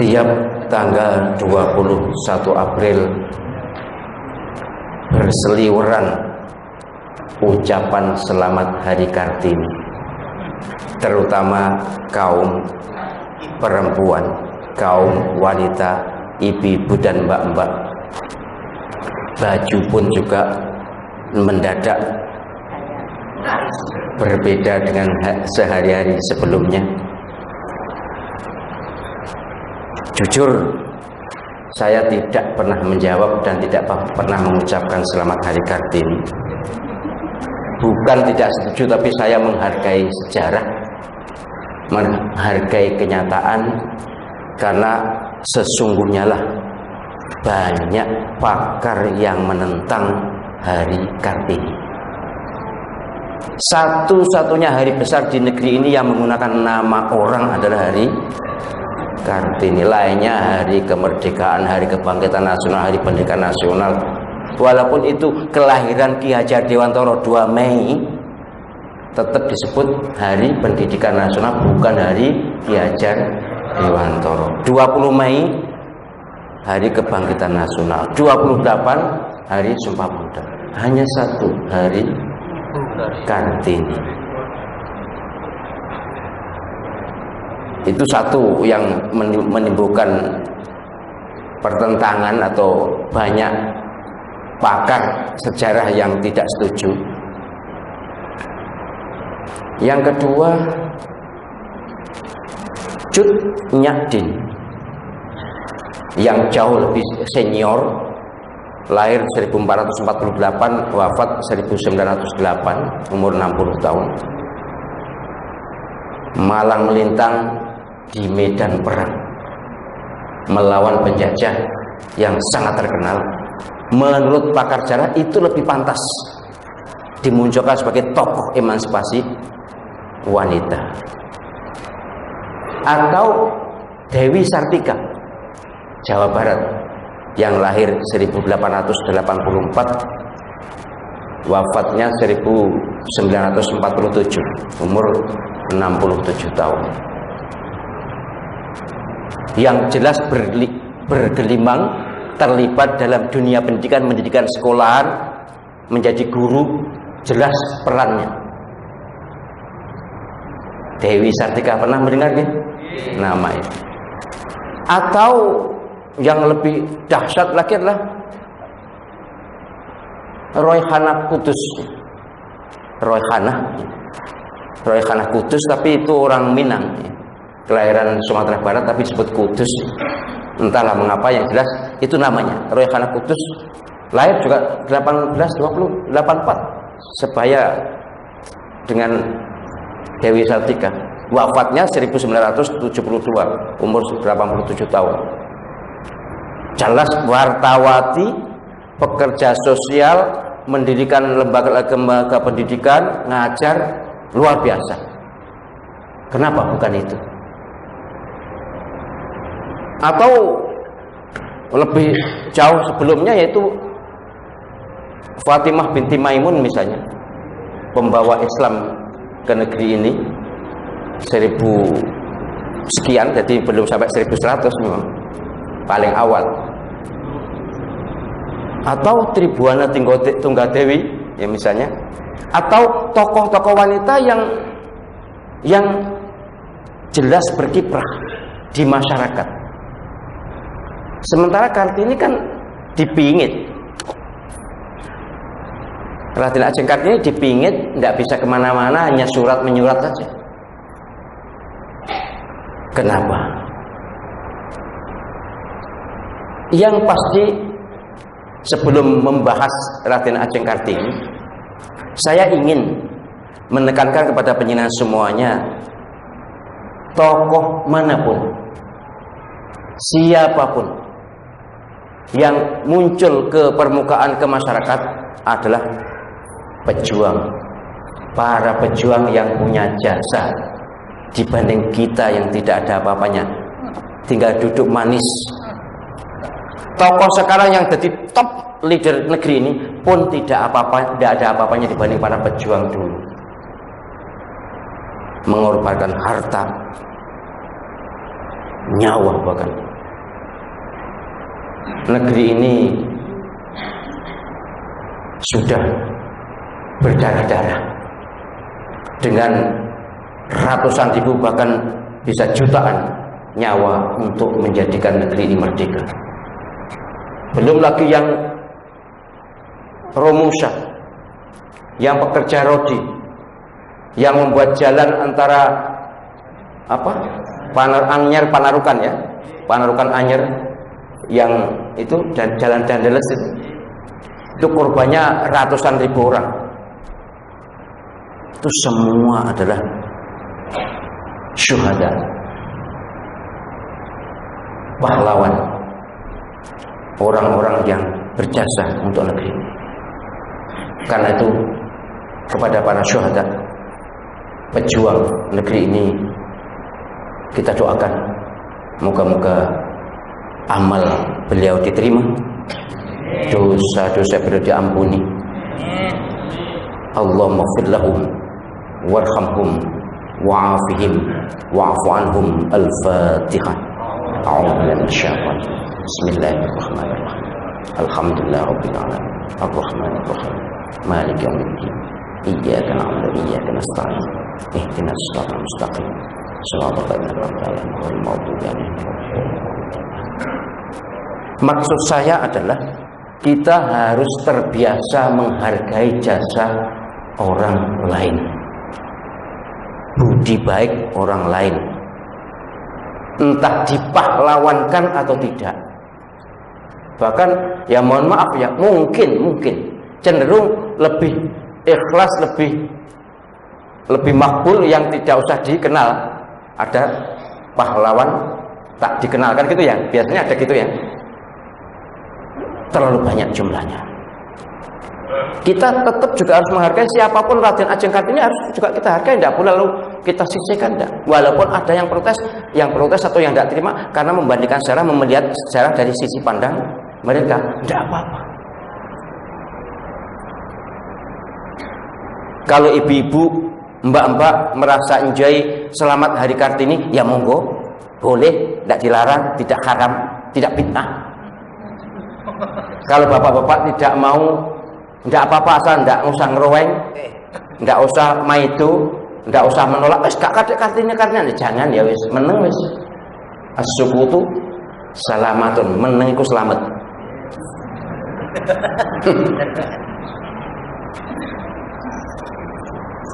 Setiap tanggal 21 April berseliweran ucapan selamat Hari Kartini, terutama kaum perempuan, kaum wanita, ibu-ibu dan mbak-mbak. Baju pun juga mendadak berbeda dengan sehari-hari sebelumnya. Jujur, saya tidak pernah menjawab dan tidak pernah mengucapkan selamat Hari Kartini. Bukan tidak setuju, tapi saya menghargai sejarah, menghargai kenyataan, karena sesungguhnya lah banyak pakar yang menentang Hari Kartini. Satu-satunya hari besar di negeri ini yang menggunakan nama orang adalah Hari Kartini. Lainnya hari kemerdekaan, hari kebangkitan nasional, hari pendidikan nasional. Walaupun itu kelahiran Ki Hajar Dewantoro 2 Mei, tetap disebut hari pendidikan nasional, bukan hari Ki Hajar Dewantoro. 20 Mei hari kebangkitan nasional, 28 hari Sumpah Pemuda. Hanya satu hari Kartini. Itu satu yang menimbulkan pertentangan atau banyak pakar sejarah yang tidak setuju. Yang kedua, Cut Nyak Dien yang jauh lebih senior, lahir 1448, wafat 1908, umur 60 tahun. Malang melintang di medan perang melawan penjajah yang sangat terkenal. Menurut pakar sejarah itu lebih pantas dimunculkan sebagai tokoh emansipasi wanita. Atau Dewi Sartika, Jawa Barat, yang lahir 1884, wafatnya 1947, umur 67 tahun. Yang jelas bergelimang, terlibat dalam dunia pendidikan sekolahan, menjadi guru, jelas perannya. Dewi Sartika, pernah mendengar kan nama itu? Atau yang lebih dahsyat lagi adalah Royhana Kudus. Royhana Kudus, tapi itu orang Minang, kelahiran Sumatera Barat tapi disebut Kudus. Entahlah mengapa, yang jelas itu namanya Royhana Kudus. Lahir juga 1884, sebaya dengan Dewi Sartika. Wafatnya 1972, umur 87 tahun. Jelas wartawati, pekerja sosial, mendirikan lembaga pendidikan, ngajar, luar biasa. Kenapa bukan itu? Atau lebih jauh sebelumnya, yaitu Fatimah binti Maimun misalnya, pembawa Islam ke negeri ini 1000 sekian, jadi belum sampai 1100 memang, paling awal. Atau Tribuana Tunggadewi ya misalnya, atau tokoh-tokoh wanita yang jelas berkiprah di masyarakat. Sementara Kartini kan dipingit, Raden Ajeng Kartini dipingit, tidak bisa kemana-mana, hanya surat menyurat saja. Kenapa? Yang pasti, sebelum membahas Raden Ajeng Kartini, saya ingin menekankan kepada penjenengan semuanya, tokoh manapun, siapapun yang muncul ke permukaan, ke masyarakat, adalah pejuang. Para pejuang yang punya jasa dibanding kita yang tidak ada apa-apanya, tinggal duduk manis. Tokoh sekarang yang jadi top leader negeri ini pun tidak ada apa-apanya dibanding para pejuang dulu. Mengorbankan harta, nyawa bahkan negeri ini sudah berdarah-darah dengan ratusan ribu bahkan bisa jutaan nyawa untuk menjadikan negeri ini merdeka. Belum lagi yang romusha, yang pekerja rodi, yang membuat jalan antara Panarukan ya, Panarukan Anyer yang itu dan jalan Dandeles itu korbannya ratusan ribu orang. Itu semua adalah syuhada, pahlawan, orang-orang yang berjasa untuk negeri ini. Karena itu kepada para syuhada, pejuang negeri ini, kita doakan moga-moga amal beliau diterima, dosa-dosa beliau diampuni. Allahumma ighfir lahum warhamhum wa'afihim wa'fu anhum. Al-Fatihah. A'udzu billahi minasyaitonir rajim. Bismillahirrahmanirrahim. Alhamdulillah rabbil alamin. Arrahmanir rahim. Maliki yaumiddin. Iyyaka na'budu wa iyyaka nasta'in. Ihdinas siratal mustaqim. Maksud saya adalah kita harus terbiasa menghargai jasa orang lain, budi baik orang lain, entah dipahlawankan atau tidak. Bahkan ya mohon maaf ya, mungkin cenderung lebih ikhlas, lebih makbul yang tidak usah dikenal. Ada pahlawan tak dikenalkan gitu ya, biasanya ada gitu ya. Terlalu banyak jumlahnya. Kita tetap juga harus menghargai siapapun Raden Ajeng Kartini, harus juga kita hargai, tidak boleh lalu kita sisihkan, tidak. Walaupun ada yang protes atau yang tidak terima karena membandingkan sejarah, melihat sejarah dari sisi pandang mereka, tidak apa-apa. Kalau ibu-ibu, mbak-mbak merasa enjoy selamat Hari Kartini, ya monggo, boleh, tidak dilarang, tidak haram, tidak bid'ah. Kalau bapak-bapak tidak mau, tidak apa-apa, asal tidak usah ngeroweng, tidak usah maido, tidak usah menolak. Wes gak kadek Kartini, jangan ya wes, meneng wes. As-sukutu salamatun, meneng iku selamat.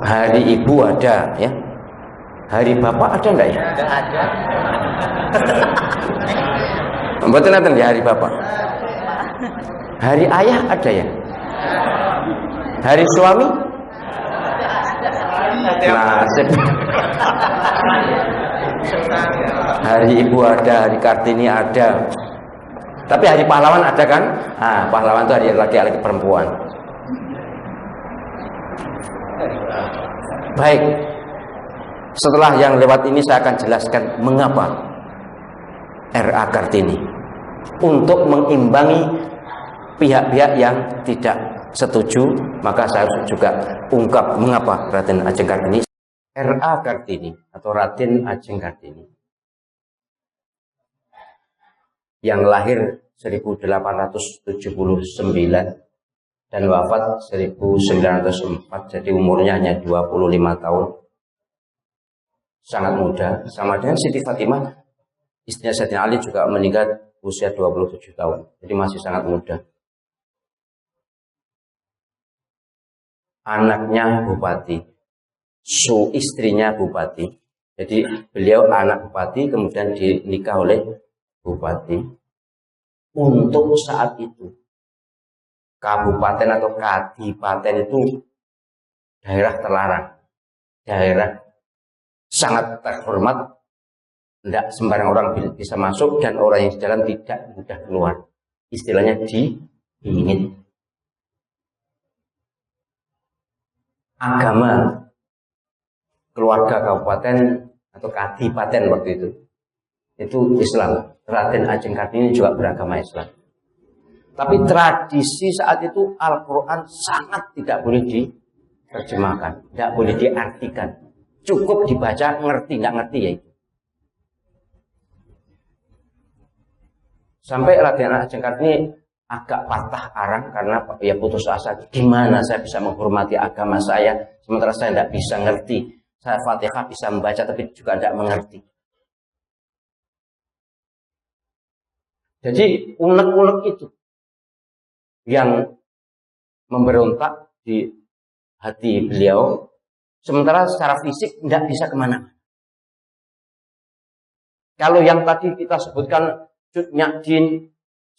Hari ibu ada ya, hari bapak ada enggak ya? Enggak ada. Mboten nonton ya hari bapak. Hari ayah ada ya? Hari suami? Nasib. Hari ibu ada, hari Kartini ada. Tapi hari pahlawan ada kan? Ah, pahlawan itu hari laki-laki perempuan. Baik, setelah yang lewat ini saya akan jelaskan mengapa R.A. Kartini, untuk mengimbangi pihak-pihak yang tidak setuju, maka saya harus juga ungkap mengapa Raden Ajeng Kartini. R.A. Kartini atau Raden Ajeng Kartini yang lahir 1879 dan wafat 1904, jadi umurnya hanya 25 tahun, sangat muda. Sama dengan Siti Fatimah, istrinya Sayyidina Ali, juga meninggal usia 27 tahun, jadi masih sangat muda. Anaknya bupati, istrinya bupati, jadi beliau anak bupati kemudian dinikah oleh bupati. Untuk saat itu kabupaten atau kadipaten itu daerah terlarang, daerah sangat terhormat, tidak sembarang orang bisa masuk dan orang yang jalan tidak mudah keluar. Istilahnya dibingit. Agama keluarga kabupaten atau kadipaten waktu itu Islam. Raden Ajeng Kartini juga beragama Islam. Tapi tradisi saat itu Al-Quran sangat tidak boleh diterjemahkan, tidak boleh diartikan. Cukup dibaca, ngerti, nggak ngerti ya itu. Sampai Raden Ajeng Kartini agak patah arang karena ya putus asa. Gimana saya bisa menghormati agama saya sementara saya tidak bisa ngerti. Saya Fatihah bisa membaca tapi juga tidak mengerti. Jadi unek-unek itu yang memberontak di hati beliau, sementara secara fisik tidak bisa kemana. Kalau yang tadi kita sebutkan Cut Nyadin,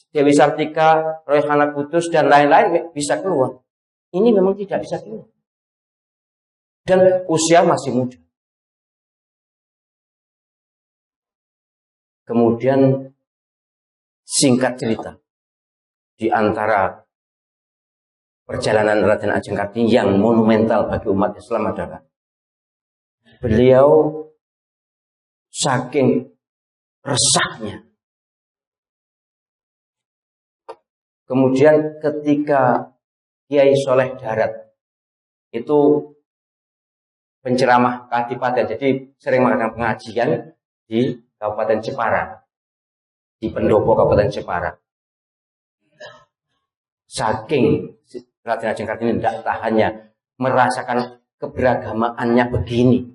Dewi Sartika, Royhana Kudus dan lain-lain bisa keluar. Ini memang tidak bisa keluar. Dan usia masih muda. Kemudian singkat cerita, di antara perjalanan Raden Ajeng Kartini yang monumental bagi umat Islam adalah beliau saking resahnya. Kemudian ketika Kiai Soleh Darat itu penceramah Kadipaten, jadi sering mengadakan pengajian di Kabupaten Jepara, di pendopo Kabupaten Jepara. Saking Raden Ajeng Kartini tidak tahannya merasakan keberagamaannya begini.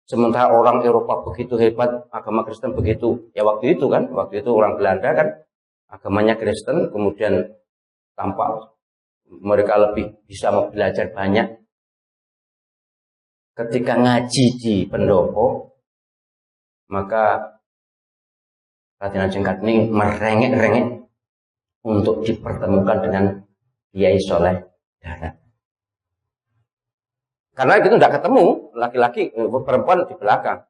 Sementara orang Eropa begitu hebat, agama Kristen begitu. Ya waktu itu orang Belanda kan agamanya Kristen, kemudian tampak mereka lebih bisa belajar banyak. Ketika ngaji di pendopo, maka Raden Ajeng Kartini merengek-rengek untuk dipertemukan dengan Kiai Soleh Darat. Karena itu tidak ketemu, laki-laki perempuan di belakang.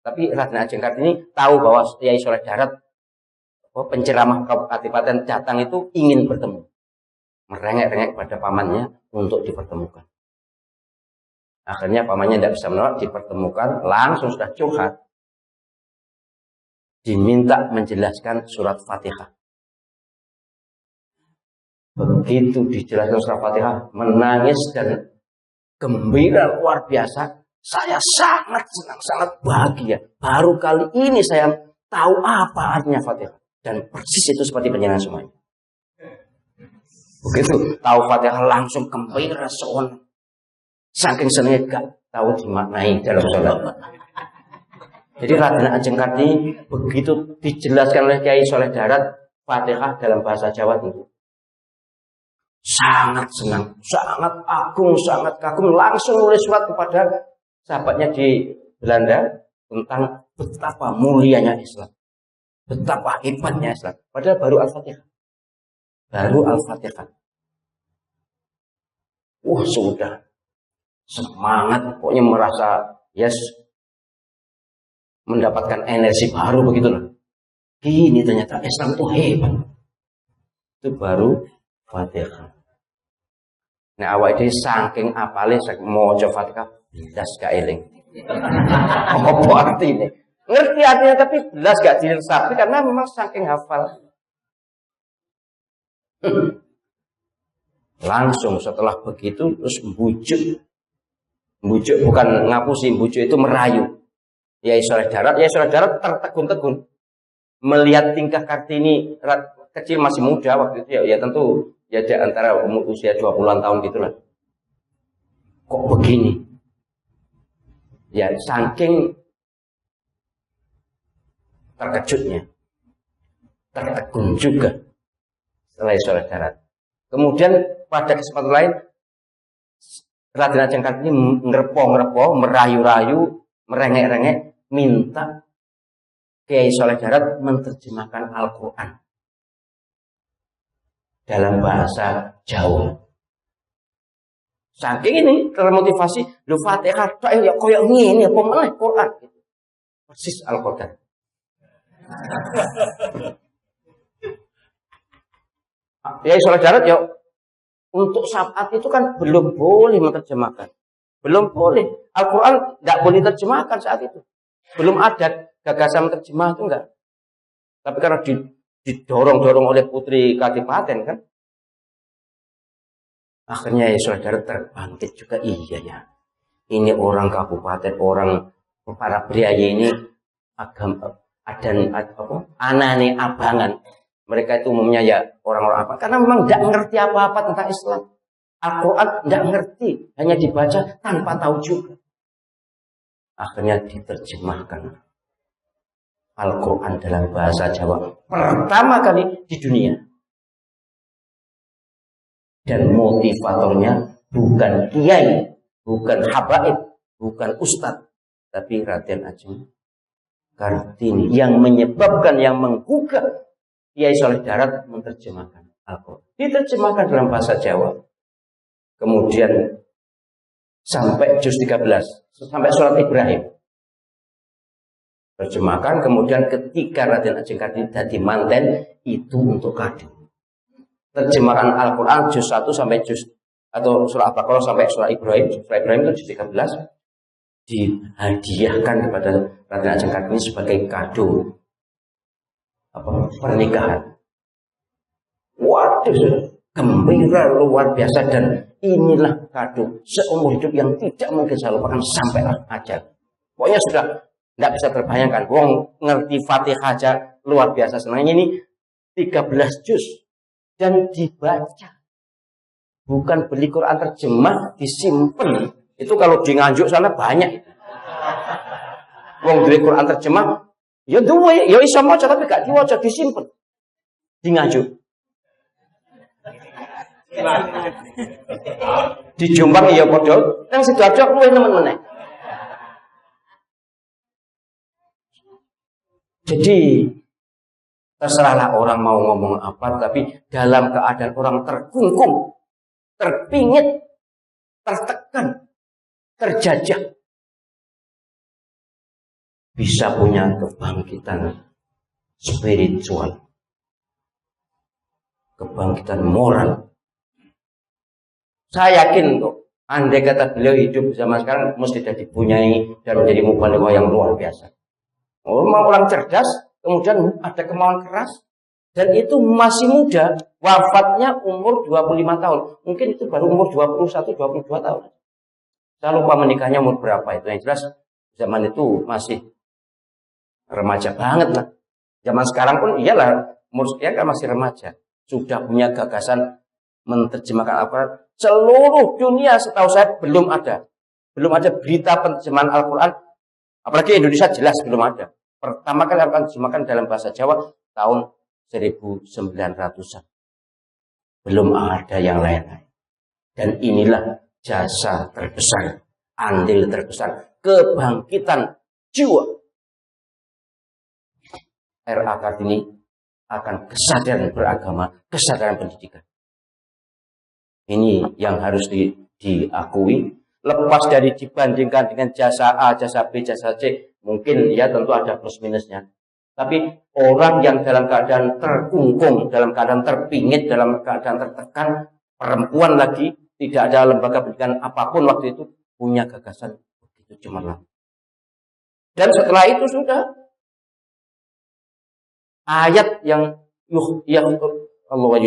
Tapi Raden Ajeng Kartini tahu bahwa Kiai Soleh Darat, penceramah Kadipaten datang itu ingin bertemu. Merengek-rengek pada pamannya untuk dipertemukan. Akhirnya pamannya tidak bisa menolak, dipertemukan, langsung sudah curhat. Diminta menjelaskan surat Fatihah. Begitu dijelaskan surat Fatihah, menangis dan gembira luar biasa. Saya sangat senang, sangat bahagia. Baru kali ini saya tahu apa artinya Fatihah. Dan persis itu seperti penjelasan semuanya. Begitu tahu Fatihah langsung gembira seonang. Saking senangnya gak tahu dimaknai dalam sholat. Jadi Raden Ajeng Kartini begitu dijelaskan oleh Kiai Soleh Darat Fatihah dalam bahasa Jawa itu sangat senang, sangat agung, sangat kagum, langsung nulis surat kepada sahabatnya di Belanda tentang betapa mulianya Islam, betapa hebatnya Islam. Padahal baru Al-Fatihah, sudah semangat, pokoknya merasa mendapatkan energi baru begitulah. Ini ternyata Islam itu hebat. Itu baru Fatihah. Nah awak ini saking apale mau coba Fatihah belas gak eling. Apa artinya? Ngerti artinya tapi belas gak diresapi karena memang saking hafal. Langsung setelah begitu terus bujuk bukan ngapusi, bujuk itu merayu. Kiai Soleh Darat tertegun-tegun melihat tingkah Kartini kecil masih muda waktu itu ya tentu ya di antara usia 20-an tahun gitulah. Kok begini? Ya saking terkejutnya, tertegun juga Kiai Soleh Darat. Kemudian pada kesempatan lain Raden Ajeng Kartini ngerpo, merayu-rayu, merengek-rengek, minta Kiai Soleh Darat menerjemahkan Al-Quran dalam bahasa Jawa. Saking ini termotivasi, lu Fatihah ya koyo ngene apa meneh Quran. Persis Al-Quran. Kiai Soleh Darat ya untuk saat itu kan belum boleh menerjemahkan. Belum boleh. Al-Quran tidak boleh terjemahkan saat itu. Belum ada gagasan menerjemah itu enggak. Tapi karena didorong-dorong oleh putri Kadipaten kan. Akhirnya ya Soleh Darat terbangkit juga. Iya ya. Ini orang kabupaten, orang para priayi ini agama anane abangan. Mereka itu umumnya ya orang-orang apa? Karena memang tidak ngerti apa-apa tentang Islam. Al-Quran tidak ngerti, hanya dibaca tanpa tahu juga. Akhirnya diterjemahkan Al-Quran dalam bahasa Jawa pertama kali di dunia. Dan motivatornya bukan kiai, bukan habaib, bukan ustadz, tapi Raden Ajeng Kartini yang menyebabkan, yang menggugah Kiai Saleh Darat menerjemahkan Al-Quran. Diterjemahkan dalam bahasa Jawa. Kemudian sampai juz 13, sampai surat Ibrahim. Terjemahkan, kemudian ketika Raden Ajeng Kartini jadi manten, itu untuk kado. Terjemahan Al-Quran juz 1 sampai juz atau surah Al-Baqarah sampai surah Ibrahim itu juz 13 dihadiahkan kepada Raden Ajeng Kartini sebagai kado pernikahan. Waduh, gembira luar biasa, dan inilah kado seumur hidup yang tidak mungkin saya lupakan sampai ajal. Pokoknya sudah tidak bisa terbayangkan. Wong ngerti Fatihah aja luar biasa senangnya. Ini 13 juz dan dibaca. Bukan beli Quran terjemah disimpan. Itu kalau di Nganjuk sana banyak. Wong beli Quran terjemah ya duwe, ya iso maca tapi gak diwaca, disimpen. Di Nganjuk. Di Jombang ya padha, nang Sidoarjo luwih nemen meneh. Jadi terserahlah orang mau ngomong apa, tapi dalam keadaan orang terkungkung, terpingit, tertekan, terjajah, bisa punya kebangkitan spiritual, kebangkitan moral. Saya yakin kok, andai kata beliau hidup zaman sekarang, mesti sudah dipunyai dan menjadi mubaligh yang luar biasa. Orang cerdas, kemudian ada kemauan keras, dan itu masih muda, wafatnya umur 25 tahun. Mungkin itu baru umur 21, 22 tahun. Saya lupa menikahnya umur berapa itu. Yang jelas zaman itu masih remaja banget lah. Zaman sekarang pun iyalah, umur sekian kan masih remaja. Sudah punya gagasan menerjemahkan Al-Quran. Seluruh dunia setahu saya belum ada berita penerjemahan Al-Quran. Apalagi Indonesia jelas belum ada. Pertama kali Al-Quran diterjemahkan dalam bahasa Jawa tahun 1900-an. Belum ada yang lain-lain. Dan inilah jasa terbesar, andil terbesar, kebangkitan jiwa R.A. Kartini akan kesadaran beragama, kesadaran pendidikan. Ini yang harus diakui. Lepas dari dibandingkan dengan jasa A, jasa B, jasa C, mungkin ya tentu ada plus minusnya. Tapi orang yang dalam keadaan terkungkung, dalam keadaan terpingit, dalam keadaan tertekan, perempuan lagi, tidak ada lembaga pendidikan apapun waktu itu, punya gagasan begitu cemerlang. Dan setelah itu sudah ayat yang Allah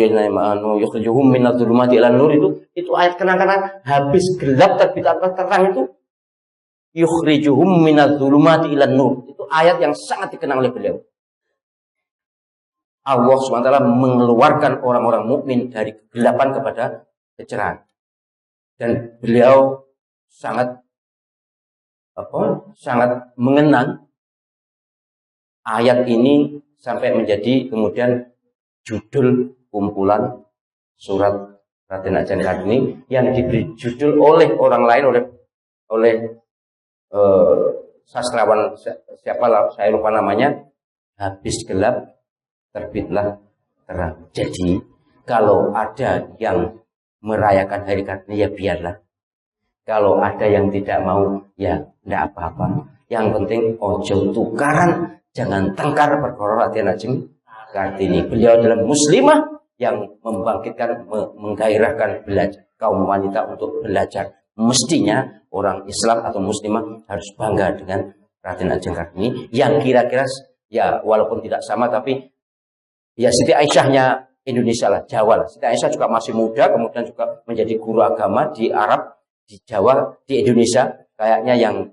yukhrijuhum minadh-dhulumati ilan nur itu ayat kenang-kenang habis gelap terbit terang itu yukhrijuhum minadh-dhulumati ilan nur. Itu ayat yang sangat dikenang oleh beliau. Allah SWT mengeluarkan orang-orang mukmin dari kegelapan kepada kecerahan. Dan beliau sangat mengenang ayat ini sampai menjadi kemudian judul kumpulan surat Raden Ajeng Kartini yang diberi judul oleh orang lain, oleh sastrawan siapa saya lupa namanya, habis gelap terbitlah terang. Jadi kalau ada yang merayakan hari Kartini ya biarlah. Kalau ada yang tidak mau ya tidak apa-apa. Yang penting ojo tukaran, jangan tengkar perkara Raden Ajeng Kartini. Beliau adalah muslimah yang membangkitkan, menggairahkan belajar kaum wanita untuk belajar. Mestinya orang Islam atau muslimah harus bangga dengan Raden Ajeng Kartini yang kira-kira ya walaupun tidak sama tapi ya Siti Aisyahnya Indonesia lah, Jawa lah. Siti Aisyah juga masih muda, kemudian juga menjadi guru agama di Arab, di Jawa, di Indonesia. Kayaknya yang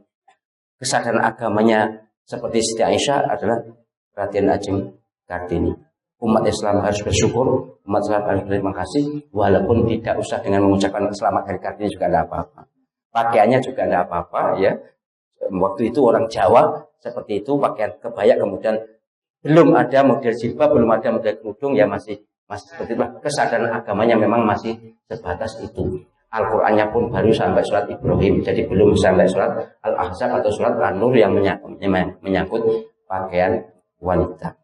kesadaran agamanya seperti Siti Aisyah adalah Raden Ajeng Kartini. umat Islam harus bersyukur, umat Islam harus berterima kasih, walaupun tidak usah dengan mengucapkan selamat hari Kartini juga tidak apa-apa. Pakaiannya juga tidak apa-apa ya. Waktu itu orang Jawa seperti itu, pakaian kebaya, kemudian belum ada model jilbab, belum ada model kerudung, ya masih seperti itu. Kesadaran agamanya memang masih sebatas itu. Al-Qur'annya pun baru sampai surat Ibrahim, jadi belum sampai surat Al-Ahzab atau surat An-Nur yang menyangkut pakaian wanita.